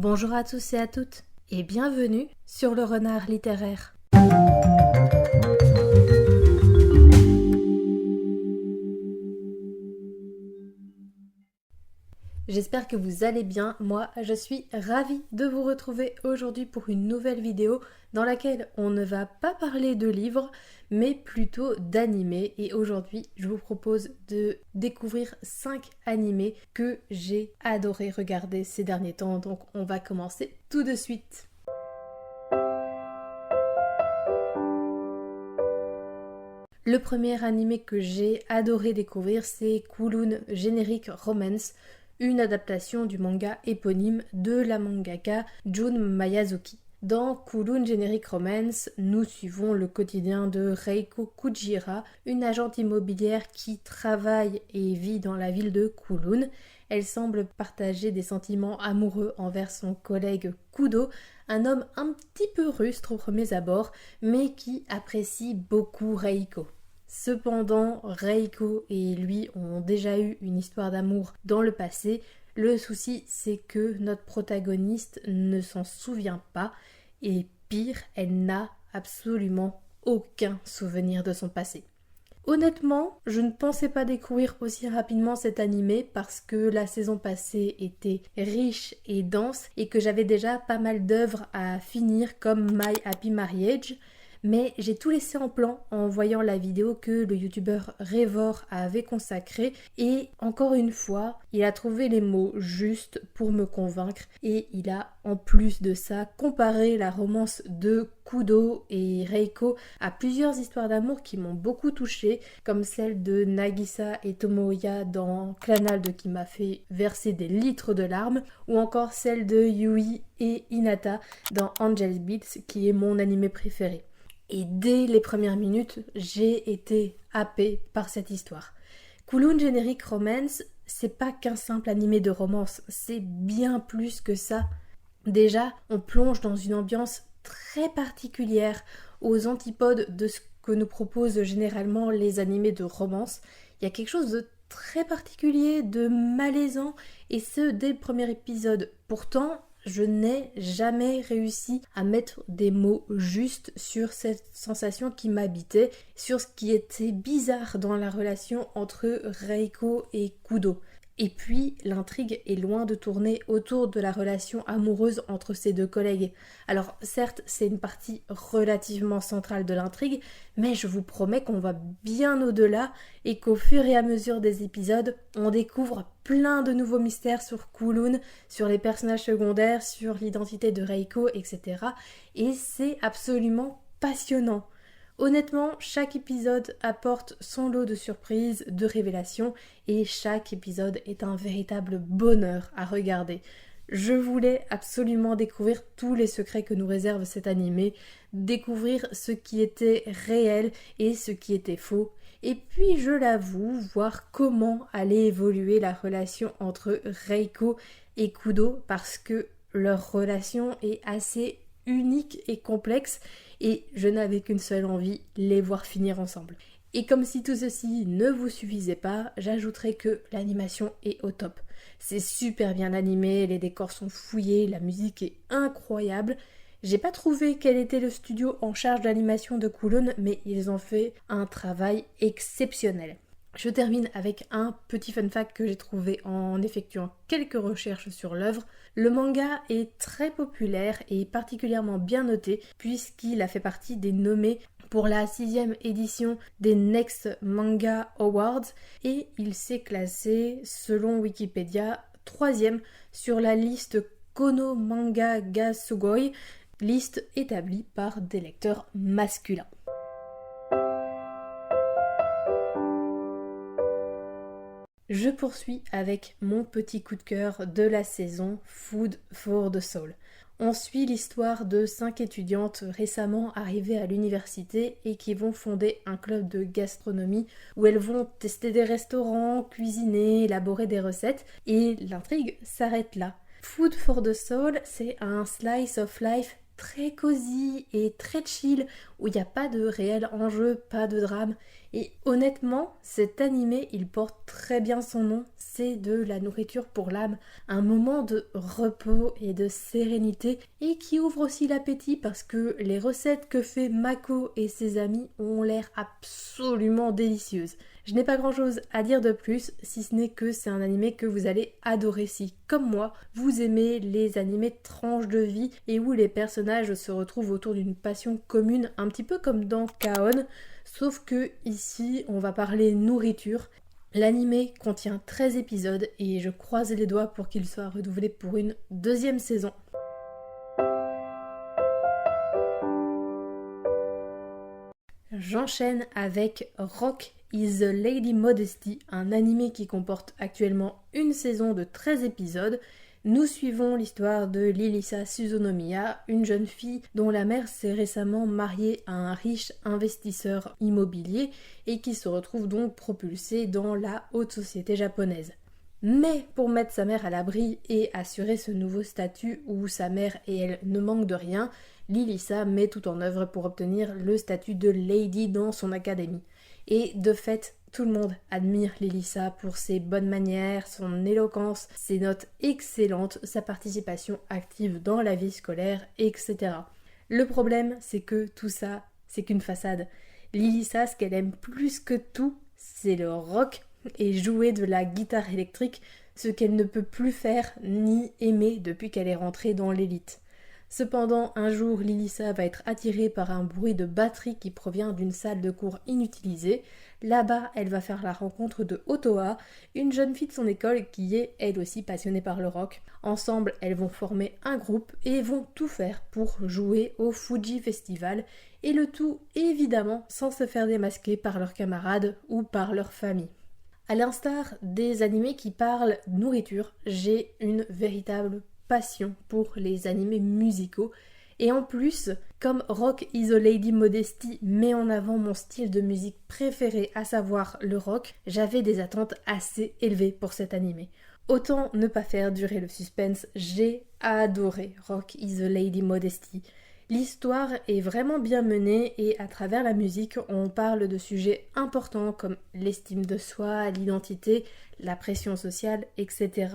Bonjour à tous et à toutes et bienvenue sur le Renard littéraire. J'espère que vous allez bien, moi je suis ravie de vous retrouver aujourd'hui pour une nouvelle vidéo dans laquelle on ne va pas parler de livres mais plutôt d'animés et aujourd'hui je vous propose de découvrir 5 animés que j'ai adoré regarder ces derniers temps, donc on va commencer tout de suite. Le premier animé que j'ai adoré découvrir c'est Kunlun Generic Romance, une adaptation du manga éponyme de la mangaka Jun Miyazaki. Dans Kunlun Generic Romance, nous suivons le quotidien de Reiko Kujira, une agente immobilière qui travaille et vit dans la ville de Kunlun. Elle semble partager des sentiments amoureux envers son collègue Kudo, un homme un petit peu rustre aux premiers abords, mais qui apprécie beaucoup Reiko. Cependant, Reiko et lui ont déjà eu une histoire d'amour dans le passé. Le souci, c'est que notre protagoniste ne s'en souvient pas et pire, elle n'a absolument aucun souvenir de son passé. Honnêtement, je ne pensais pas découvrir aussi rapidement cet animé parce que la saison passée était riche et dense et que j'avais déjà pas mal d'œuvres à finir comme My Happy Marriage. Mais j'ai tout laissé en plan en voyant la vidéo que le youtubeur Revor avait consacrée et encore une fois, il a trouvé les mots justes pour me convaincre et il a en plus de ça comparé la romance de Kudo et Reiko à plusieurs histoires d'amour qui m'ont beaucoup touchée, comme celle de Nagisa et Tomoya dans Clannad qui m'a fait verser des litres de larmes, ou encore celle de Yui et Hinata dans Angel Beats qui est mon animé préféré. Et dès les premières minutes, j'ai été happée par cette histoire. Kunlun Generic Romance, c'est pas qu'un simple animé de romance, c'est bien plus que ça. Déjà, on plonge dans une ambiance très particulière, aux antipodes de ce que nous proposent généralement les animés de romance. Il y a quelque chose de très particulier, de malaisant, et ce dès le premier épisode. Pourtant, je n'ai jamais réussi à mettre des mots justes sur cette sensation qui m'habitait, sur ce qui était bizarre dans la relation entre Reiko et Kudo. Et puis, l'intrigue est loin de tourner autour de la relation amoureuse entre ces deux collègues. Alors, certes, c'est une partie relativement centrale de l'intrigue, mais je vous promets qu'on va bien au-delà et qu'au fur et à mesure des épisodes, on découvre plein de nouveaux mystères sur Kunlun, sur les personnages secondaires, sur l'identité de Reiko, etc. Et c'est absolument passionnant. Honnêtement, chaque épisode apporte son lot de surprises, de révélations et chaque épisode est un véritable bonheur à regarder. Je voulais absolument découvrir tous les secrets que nous réserve cet animé, découvrir ce qui était réel et ce qui était faux, et puis je l'avoue, voir comment allait évoluer la relation entre Reiko et Kudo parce que leur relation est assez unique et complexe et je n'avais qu'une seule envie, les voir finir ensemble. Et comme si tout ceci ne vous suffisait pas, j'ajouterais que l'animation est au top. C'est super bien animé, les décors sont fouillés, la musique est incroyable. J'ai pas trouvé quel était le studio en charge de l'animation de Kunlun, mais ils ont fait un travail exceptionnel. Je termine avec un petit fun fact que j'ai trouvé en effectuant quelques recherches sur l'œuvre. Le manga est très populaire et particulièrement bien noté puisqu'il a fait partie des nommés pour la 6e édition des Next Manga Awards et il s'est classé, selon Wikipédia, 3e sur la liste Kono Manga ga Sugoi, liste établie par des lecteurs masculins. Je poursuis avec mon petit coup de cœur de la saison, Food for the Soul. On suit l'histoire de 5 étudiantes récemment arrivées à l'université et qui vont fonder un club de gastronomie où elles vont tester des restaurants, cuisiner, élaborer des recettes et l'intrigue s'arrête là. Food for the Soul, c'est un slice of life très cosy et très chill où il n'y a pas de réel enjeu, pas de drame Et honnêtement, cet animé, il porte très bien son nom, c'est de la nourriture pour l'âme, un moment de repos et de sérénité et qui ouvre aussi l'appétit parce que les recettes que fait Mako et ses amis ont l'air absolument délicieuses. Je n'ai pas grand chose à dire de plus, si ce n'est que c'est un animé que vous allez adorer si, comme moi, vous aimez les animés tranches de vie et où les personnages se retrouvent autour d'une passion commune, un petit peu comme dans K-On!, sauf que ici, on va parler nourriture. L'animé contient 13 épisodes et je croise les doigts pour qu'il soit renouvelé pour une deuxième saison. J'enchaîne avec Rock is the Lady Modesty, un animé qui comporte actuellement une saison de 13 épisodes. Nous suivons l'histoire de Lilisa Suzunomiya, une jeune fille dont la mère s'est récemment mariée à un riche investisseur immobilier et qui se retrouve donc propulsée dans la haute société japonaise. Mais pour mettre sa mère à l'abri et assurer ce nouveau statut où sa mère et elle ne manquent de rien, Lilisa met tout en œuvre pour obtenir le statut de lady dans son académie. Et de fait, tout le monde admire Lilisa pour ses bonnes manières, son éloquence, ses notes excellentes, sa participation active dans la vie scolaire, etc. Le problème, c'est que tout ça, c'est qu'une façade. Lilisa, ce qu'elle aime plus que tout, c'est le rock et jouer de la guitare électrique, ce qu'elle ne peut plus faire ni aimer depuis qu'elle est rentrée dans l'élite. Cependant, un jour, Lilisa va être attirée par un bruit de batterie qui provient d'une salle de cours inutilisée. Là-bas, elle va faire la rencontre de Otoa, une jeune fille de son école qui est elle aussi passionnée par le rock. Ensemble, elles vont former un groupe et vont tout faire pour jouer au Fuji Festival, et le tout évidemment sans se faire démasquer par leurs camarades ou par leur famille. À l'instar des animés qui parlent nourriture, j'ai une véritable passion pour les animés musicaux. Et en plus, comme Rock is a Lady Modesty met en avant mon style de musique préféré, à savoir le rock, j'avais des attentes assez élevées pour cet animé. Autant ne pas faire durer le suspense, j'ai adoré Rock is a Lady Modesty. L'histoire est vraiment bien menée et à travers la musique, on parle de sujets importants comme l'estime de soi, l'identité, la pression sociale, etc.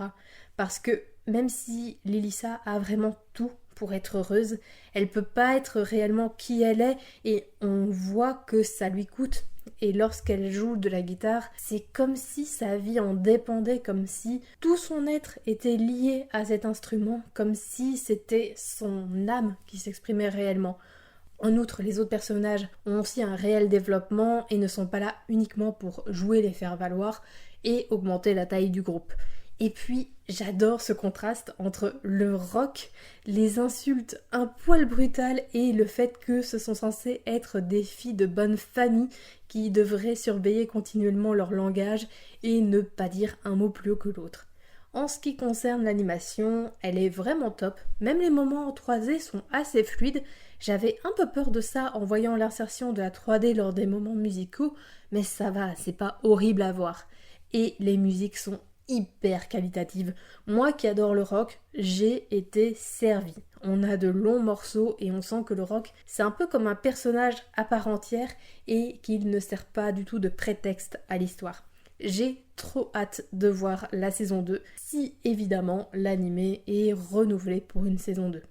Parce que même si Lilisa a vraiment tout pour être heureuse, elle peut pas être réellement qui elle est et on voit que ça lui coûte. Et lorsqu'elle joue de la guitare, c'est comme si sa vie en dépendait, comme si tout son être était lié à cet instrument, comme si c'était son âme qui s'exprimait réellement. En outre, les autres personnages ont aussi un réel développement et ne sont pas là uniquement pour jouer les faire-valoir et augmenter la taille du groupe. Et puis, j'adore ce contraste entre le rock, les insultes un poil brutales et le fait que ce sont censés être des filles de bonne famille qui devraient surveiller continuellement leur langage et ne pas dire un mot plus haut que l'autre. En ce qui concerne l'animation, elle est vraiment top. Même les moments en 3D sont assez fluides. J'avais un peu peur de ça en voyant l'insertion de la 3D lors des moments musicaux, mais ça va, c'est pas horrible à voir. Et les musiques sont hyper qualitative. Moi qui adore le rock, j'ai été servie. On a de longs morceaux et on sent que le rock, c'est un peu comme un personnage à part entière et qu'il ne sert pas du tout de prétexte à l'histoire. J'ai trop hâte de voir la saison 2, si évidemment l'animé est renouvelé pour une saison 2.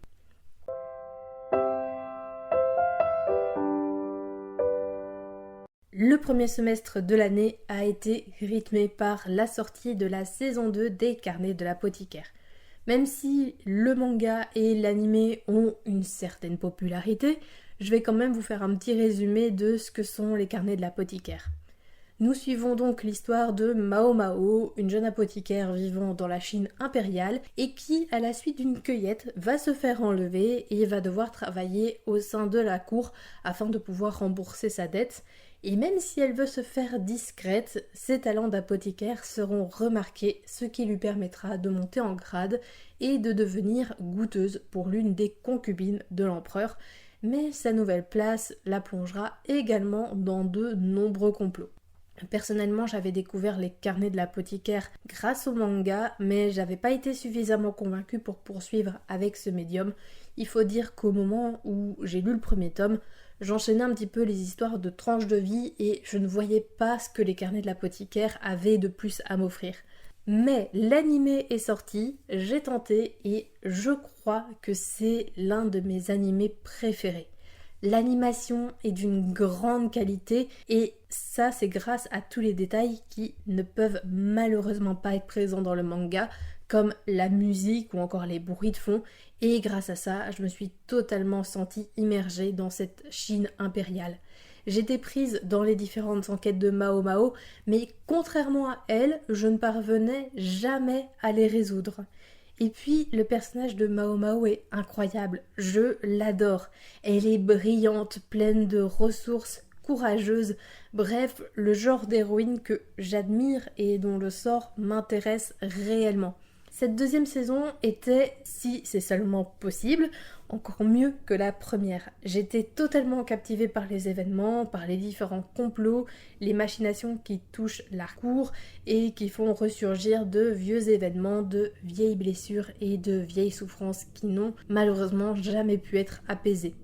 Le premier semestre de l'année a été rythmé par la sortie de la saison 2 des Carnets de l'apothicaire. Même si le manga et l'animé ont une certaine popularité, je vais quand même vous faire un petit résumé de ce que sont les Carnets de l'apothicaire. Nous suivons donc l'histoire de Mao Mao, une jeune apothicaire vivant dans la Chine impériale et qui, à la suite d'une cueillette, va se faire enlever et va devoir travailler au sein de la cour afin de pouvoir rembourser sa dette. Et même si elle veut se faire discrète, ses talents d'apothicaire seront remarqués, ce qui lui permettra de monter en grade et de devenir goûteuse pour l'une des concubines de l'empereur. Mais sa nouvelle place la plongera également dans de nombreux complots. Personnellement, j'avais découvert les Carnets de l'apothicaire grâce au manga, mais j'avais pas été suffisamment convaincue pour poursuivre avec ce médium. Il faut dire qu'au moment où j'ai lu le premier tome, j'enchaînais un petit peu les histoires de tranches de vie et je ne voyais pas ce que les carnets de l'apothicaire avaient de plus à m'offrir. Mais l'animé est sorti, j'ai tenté et je crois que c'est l'un de mes animés préférés. L'animation est d'une grande qualité et ça c'est grâce à tous les détails qui ne peuvent malheureusement pas être présents dans le manga, comme la musique ou encore les bruits de fond, et grâce à ça je me suis totalement sentie immergée dans cette Chine impériale. J'étais prise dans les différentes enquêtes de Mao Mao, mais contrairement à elle, je ne parvenais jamais à les résoudre. Et puis, le personnage de Mao Mao est incroyable, je l'adore. Elle est brillante, pleine de ressources, courageuse, bref, le genre d'héroïne que j'admire et dont le sort m'intéresse réellement. Cette deuxième saison était, si c'est seulement possible, encore mieux que la première. J'étais totalement captivée par les événements, par les différents complots, les machinations qui touchent la cour et qui font ressurgir de vieux événements, de vieilles blessures et de vieilles souffrances qui n'ont malheureusement jamais pu être apaisées.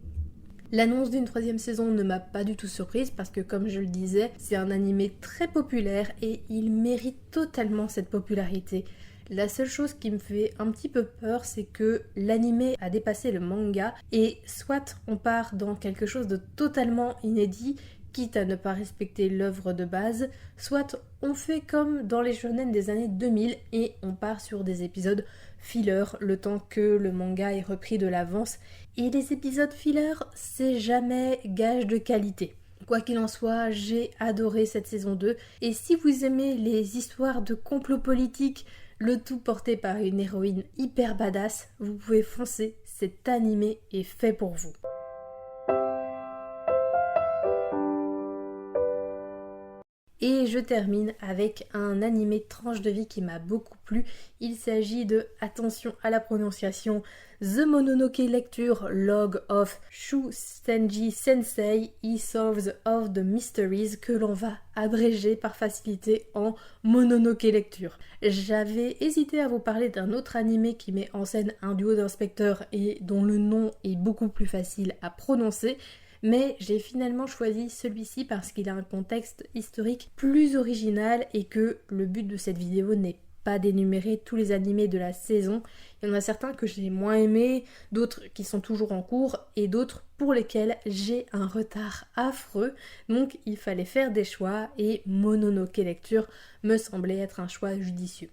L'annonce d'une troisième saison ne m'a pas du tout surprise parce que, comme je le disais, c'est un animé très populaire et il mérite totalement cette popularité. La seule chose qui me fait un petit peu peur, c'est que l'anime a dépassé le manga et soit on part dans quelque chose de totalement inédit, quitte à ne pas respecter l'œuvre de base, soit on fait comme dans les shonen des années 2000 et on part sur des épisodes filler le temps que le manga ait repris de l'avance. Et les épisodes filler, c'est jamais gage de qualité. Quoi qu'il en soit, j'ai adoré cette saison 2 et si vous aimez les histoires de complot politique, le tout porté par une héroïne hyper badass, vous pouvez foncer, cet animé est fait pour vous. Et je termine avec un animé tranche de vie qui m'a beaucoup plu. Il s'agit de, attention à la prononciation, The Mononoke Lecture Log of Shusenji Sensei He Solves of the Mysteries, que l'on va abréger par facilité en Mononoke Lecture. J'avais hésité à vous parler d'un autre animé qui met en scène un duo d'inspecteurs et dont le nom est beaucoup plus facile à prononcer, mais j'ai finalement choisi celui-ci parce qu'il a un contexte historique plus original et que le but de cette vidéo n'est pas d'énumérer tous les animés de la saison. Il y en a certains que j'ai moins aimés, d'autres qui sont toujours en cours et d'autres pour lesquels j'ai un retard affreux. Donc il fallait faire des choix et Mononoke Lecture me semblait être un choix judicieux.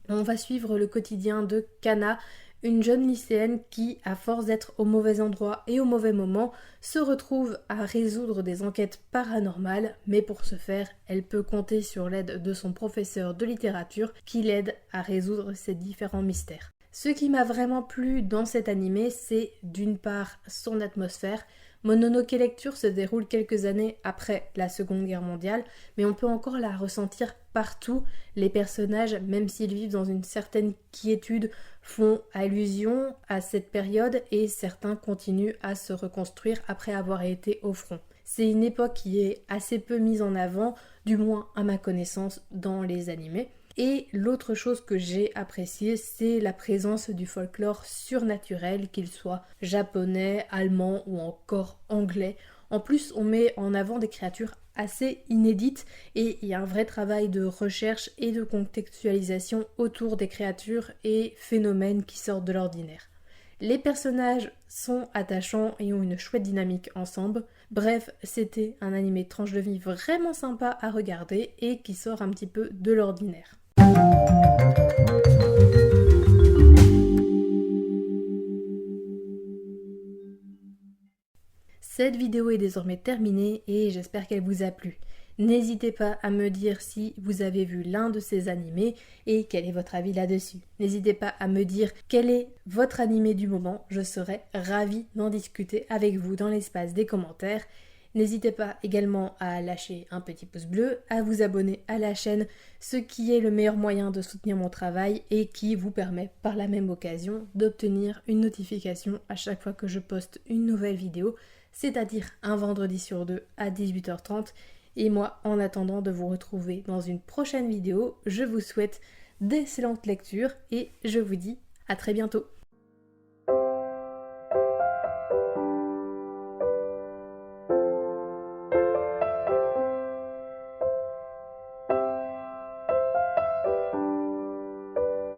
On va suivre le quotidien de Kana, une jeune lycéenne qui, à force d'être au mauvais endroit et au mauvais moment, se retrouve à résoudre des enquêtes paranormales, mais pour ce faire, elle peut compter sur l'aide de son professeur de littérature qui l'aide à résoudre ces différents mystères. Ce qui m'a vraiment plu dans cet animé, c'est d'une part son atmosphère. Mononoke Lecture se déroule quelques années après la Seconde Guerre mondiale, mais on peut encore la ressentir partout. Les personnages, même s'ils vivent dans une certaine quiétude, font allusion à cette période et certains continuent à se reconstruire après avoir été au front. C'est une époque qui est assez peu mise en avant, du moins à ma connaissance, dans les animés. Et l'autre chose que j'ai appréciée, c'est la présence du folklore surnaturel, qu'il soit japonais, allemand ou encore anglais. En plus, on met en avant des créatures assez inédites et il y a un vrai travail de recherche et de contextualisation autour des créatures et phénomènes qui sortent de l'ordinaire. Les personnages sont attachants et ont une chouette dynamique ensemble. Bref, c'était un animé tranche de vie vraiment sympa à regarder et qui sort un petit peu de l'ordinaire. Cette vidéo est désormais terminée et j'espère qu'elle vous a plu. N'hésitez pas à me dire si vous avez vu l'un de ces animés et quel est votre avis là-dessus. N'hésitez pas à me dire quel est votre animé du moment, je serai ravie d'en discuter avec vous dans l'espace des commentaires. N'hésitez pas également à lâcher un petit pouce bleu, à vous abonner à la chaîne, ce qui est le meilleur moyen de soutenir mon travail et qui vous permet par la même occasion d'obtenir une notification à chaque fois que je poste une nouvelle vidéo, c'est-à-dire un vendredi sur deux à 18h30. Et moi, en attendant de vous retrouver dans une prochaine vidéo, je vous souhaite d'excellentes lectures et je vous dis à très bientôt.